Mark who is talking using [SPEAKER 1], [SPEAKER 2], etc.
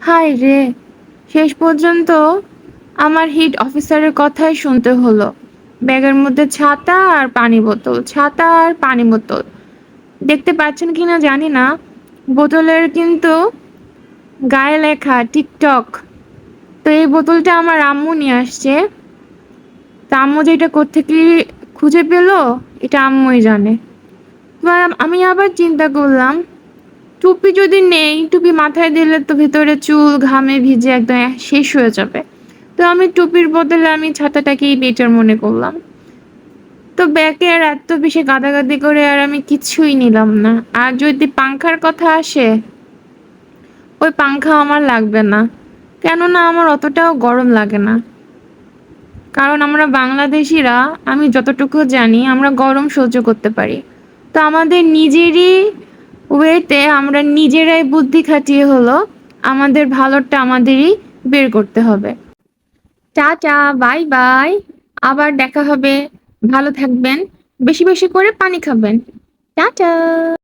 [SPEAKER 1] হায় রে! শেষ পর্যন্ত আমার হিট অফিসারের কথাই শুনতে হলো। ব্যাগের মধ্যে ছাতা আর পানি বোতল, ছাতা আর পানি বোতল। দেখতে পাচ্ছেন কিনা জানি না, বোতলের কিন্তু গায়ে লেখা টিকটক। তো এই বোতলটা আমার আম্মু নিয়ে আসছে। তা আম্মু যে এটা কোত্থেকে খুঁজে পেলো, এটা আম্মুই জানে। আমি আবার চিন্তা করলাম, টুপি যদি নেই, টুপি মাথায় দিলে তো ভেতরে চুল ঘামে ভিজে একদম শেষ হয়ে যাবে। তো আমি টুপির বদলে আমি ছাতাটাকেই বেটার মনে করলাম। তো ব্যাগে আর এত বেশি গাদাগাদি করে আর আমি কিছুই নিলাম না। আর যদি পাংখার কথা আসে, ওই পাংখা আমার লাগবে না। কেননা আমার অতটাও গরম লাগে না। কারণ আমরা বাংলাদেশিরা, আমি যতটুকু জানি, আমরা গরম সহ্য করতে পারি। তো আমাদের নিজেরই ওয়েতে আমরা নিজেরাই বুদ্ধি খাটিয়ে হলো আমাদের ভালোটা আমাদেরই বের করতে হবে। Tata, bye bye. আবার দেখা হবে। ভালো থাকবেন। বেশি বেশি করে পানি খাবেন। টাটা।